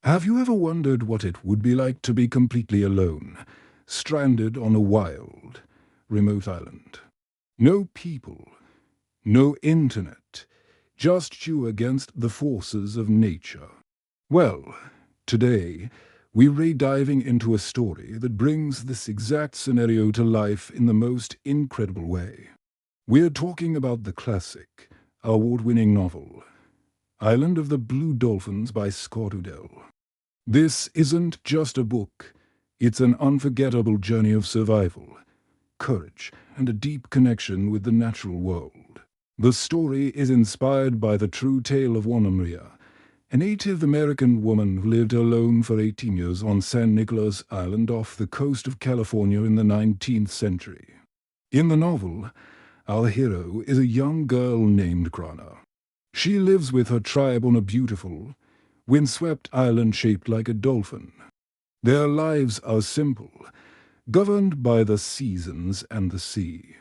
Have you ever wondered what it would be like to be completely alone, stranded on a wild, remote island? No people, no internet, just you against the forces of nature. Well, today, we're diving into a story that brings this exact scenario to life in the most incredible way. We're talking about the classic, award-winning novel, Island of the Blue Dolphins by Scott Udell. This isn't just a book, it's an unforgettable journey of survival, courage, and a deep connection with the natural world. The story is inspired by the true tale of Juana Maria, a Native American woman who lived alone for 18 years on San Nicolas Island off the coast of California in the 19th century. In the novel, our hero is a young girl named Grana. She lives with her tribe on a beautiful, windswept island shaped like a dolphin. Their lives are simple, governed by the seasons and the sea.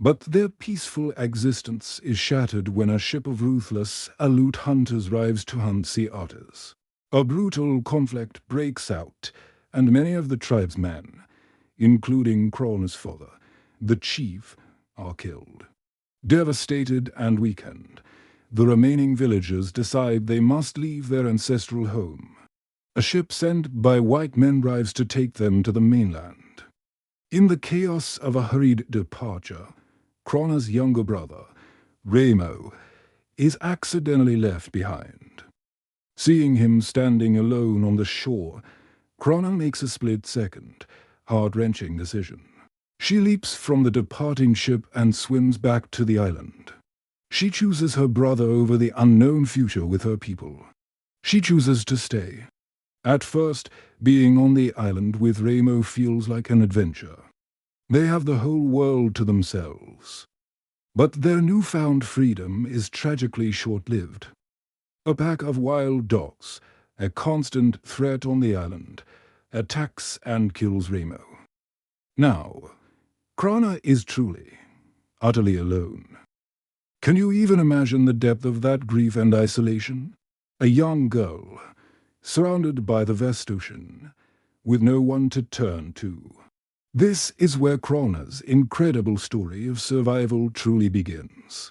But their peaceful existence is shattered when a ship of ruthless Aleut hunters arrives to hunt sea otters. A brutal conflict breaks out, and many of the tribe's men, including Krana's father, the chief, are killed. Devastated and weakened, the remaining villagers decide they must leave their ancestral home. A ship sent by white men arrives to take them to the mainland. In the chaos of a hurried departure, Krana's younger brother, Ramo, is accidentally left behind. Seeing him standing alone on the shore, Krana makes a split-second, heart-wrenching decision. She leaps from the departing ship and swims back to the island. She chooses her brother over the unknown future with her people. She chooses to stay. At first, being on the island with Ramo feels like an adventure. They have the whole world to themselves. But their newfound freedom is tragically short-lived. A pack of wild dogs, a constant threat on the island, attacks and kills Ramo. Now, Krana is truly, utterly alone. Can you even imagine the depth of that grief and isolation? A young girl, surrounded by the vast ocean, with no one to turn to. This is where Krana's incredible story of survival truly begins.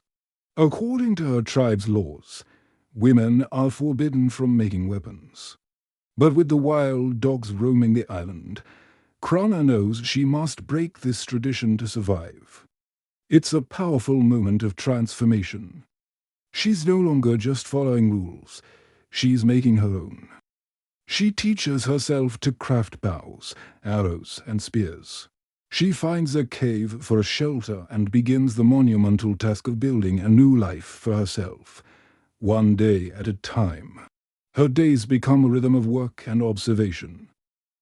According to her tribe's laws, women are forbidden from making weapons. But with the wild dogs roaming the island, Krana knows she must break this tradition to survive. It's a powerful moment of transformation. She's no longer just following rules, she's making her own. She teaches herself to craft bows, arrows, and spears. She finds a cave for a shelter and begins the monumental task of building a new life for herself, one day at a time. Her days become a rhythm of work and observation.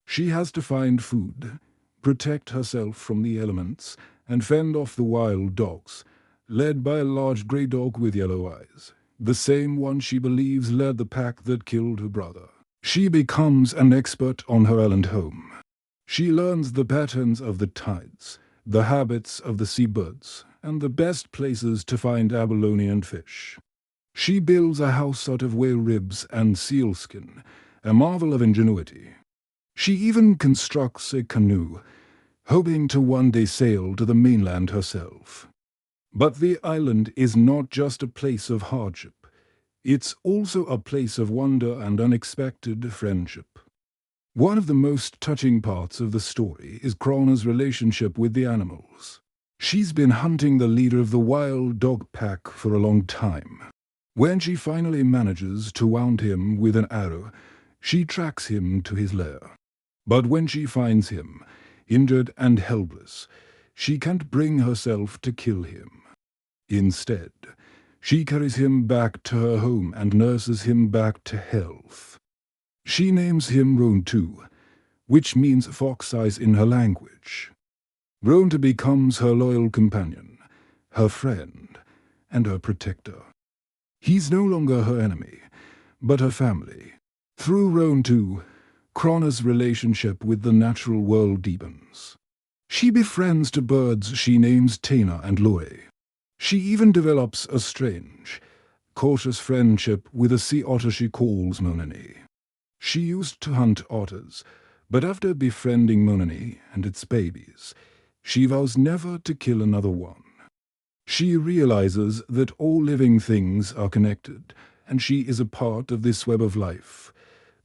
She has to find food, protect herself from the elements, and fend off the wild dogs, led by a large grey dog with yellow eyes, the same one she believes led the pack that killed her brother. She becomes an expert on her island home. She learns the patterns of the tides, the habits of the seabirds, and the best places to find abalone and fish. She builds a house out of whale ribs and sealskin, a marvel of ingenuity. She even constructs a canoe, hoping to one day sail to the mainland herself. But the island is not just a place of hardship. It's also a place of wonder and unexpected friendship. One of the most touching parts of the story is Krana's relationship with the animals. She's been hunting the leader of the wild dog pack for a long time. When she finally manages to wound him with an arrow, she tracks him to his lair. But when she finds him, injured and helpless, she can't bring herself to kill him. Instead, she carries him back to her home and nurses him back to health. She names him Rontu, which means fox eyes in her language. Rontu becomes her loyal companion, her friend, and her protector. He's no longer her enemy, but her family. Through Rontu, Krana's relationship with the natural world deepens. She befriends the birds she names Tana and Lore. She even develops a strange, cautious friendship with a sea otter she calls Monani. She used to hunt otters, but after befriending Monony and its babies, she vows never to kill another one. She realizes that all living things are connected, and she is a part of this web of life,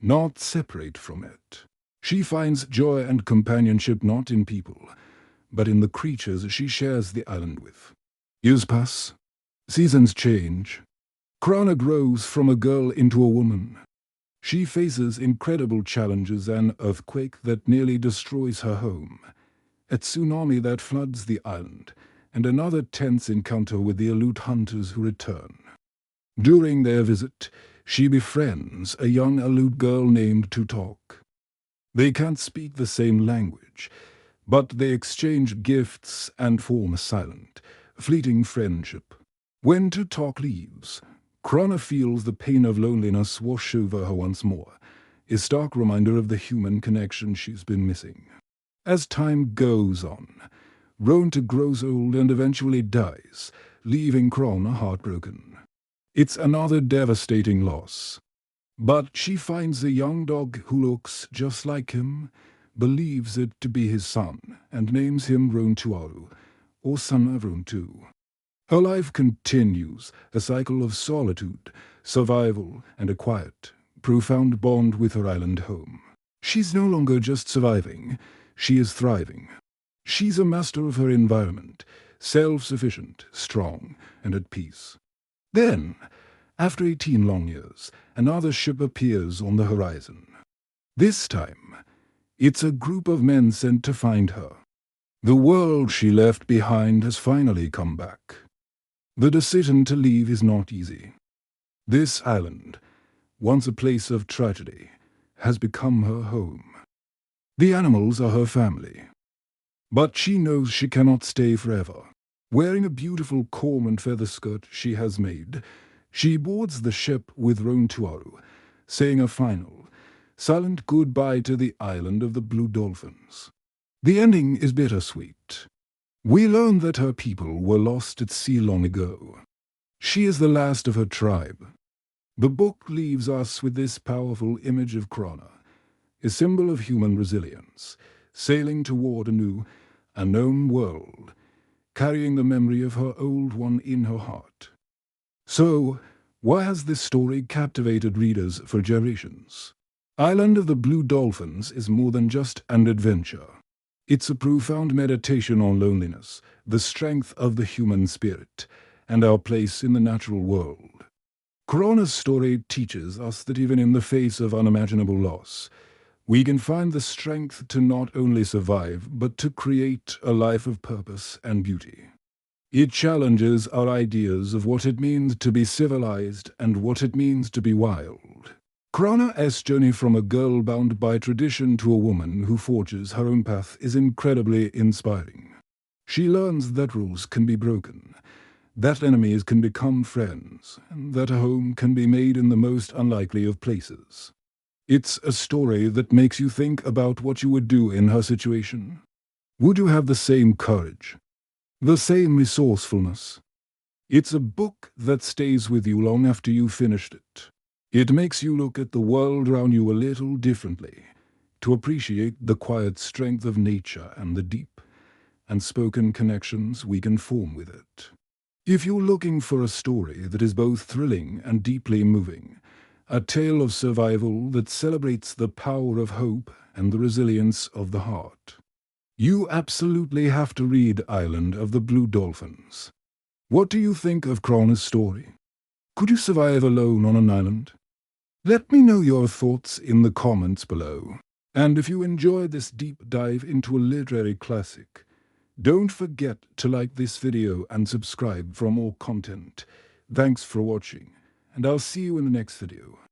not separate from it. She finds joy and companionship not in people, but in the creatures she shares the island with. Years pass. Seasons change. Krana grows from a girl into a woman. She faces incredible challenges: an earthquake that nearly destroys her home, a tsunami that floods the island, and another tense encounter with the Aleut hunters who return. During their visit, she befriends a young Aleut girl named Tutok. They can't speak the same language, but they exchange gifts and form a silent, fleeting friendship. When Tutok leaves, Krana feels the pain of loneliness wash over her once more, a stark reminder of the human connection she's been missing. As time goes on, Ronta grows old and eventually dies, leaving Krana heartbroken. It's another devastating loss. But she finds a young dog who looks just like him, believes it to be his son, and names him Rontuaru, or son of Rontu. Her life continues, a cycle of solitude, survival, and a quiet, profound bond with her island home. She's no longer just surviving, she is thriving. She's a master of her environment, self-sufficient, strong, and at peace. Then, after 18 long years, another ship appears on the horizon. This time, it's a group of men sent to find her. The world she left behind has finally come back. The decision to leave is not easy. This island, once a place of tragedy, has become her home. The animals are her family. But she knows she cannot stay forever. Wearing a beautiful comb and feather skirt she has made, she boards the ship with Rontuaru, saying a final, silent goodbye to the island of the Blue Dolphins. The ending is bittersweet. We learn that her people were lost at sea long ago. She is the last of her tribe. The book leaves us with this powerful image of Krana, a symbol of human resilience, sailing toward a new, unknown world, carrying the memory of her old one in her heart. So, why has this story captivated readers for generations? Island of the Blue Dolphins is more than just an adventure. It's a profound meditation on loneliness, the strength of the human spirit, and our place in the natural world. Krana's story teaches us that even in the face of unimaginable loss, we can find the strength to not only survive, but to create a life of purpose and beauty. It challenges our ideas of what it means to be civilized and what it means to be wild. Krana's journey from a girl bound by tradition to a woman who forges her own path is incredibly inspiring. She learns that rules can be broken, that enemies can become friends, and that a home can be made in the most unlikely of places. It's a story that makes you think about what you would do in her situation. Would you have the same courage? The same resourcefulness? It's a book that stays with you long after you've finished it. It makes you look at the world around you a little differently, to appreciate the quiet strength of nature and the deep, unspoken connections we can form with it. If you're looking for a story that is both thrilling and deeply moving, a tale of survival that celebrates the power of hope and the resilience of the heart, you absolutely have to read Island of the Blue Dolphins. What do you think of Krana's story? Could you survive alone on an island? Let me know your thoughts in the comments below. And if you enjoyed this deep dive into a literary classic, don't forget to like this video and subscribe for more content. Thanks for watching, and I'll see you in the next video.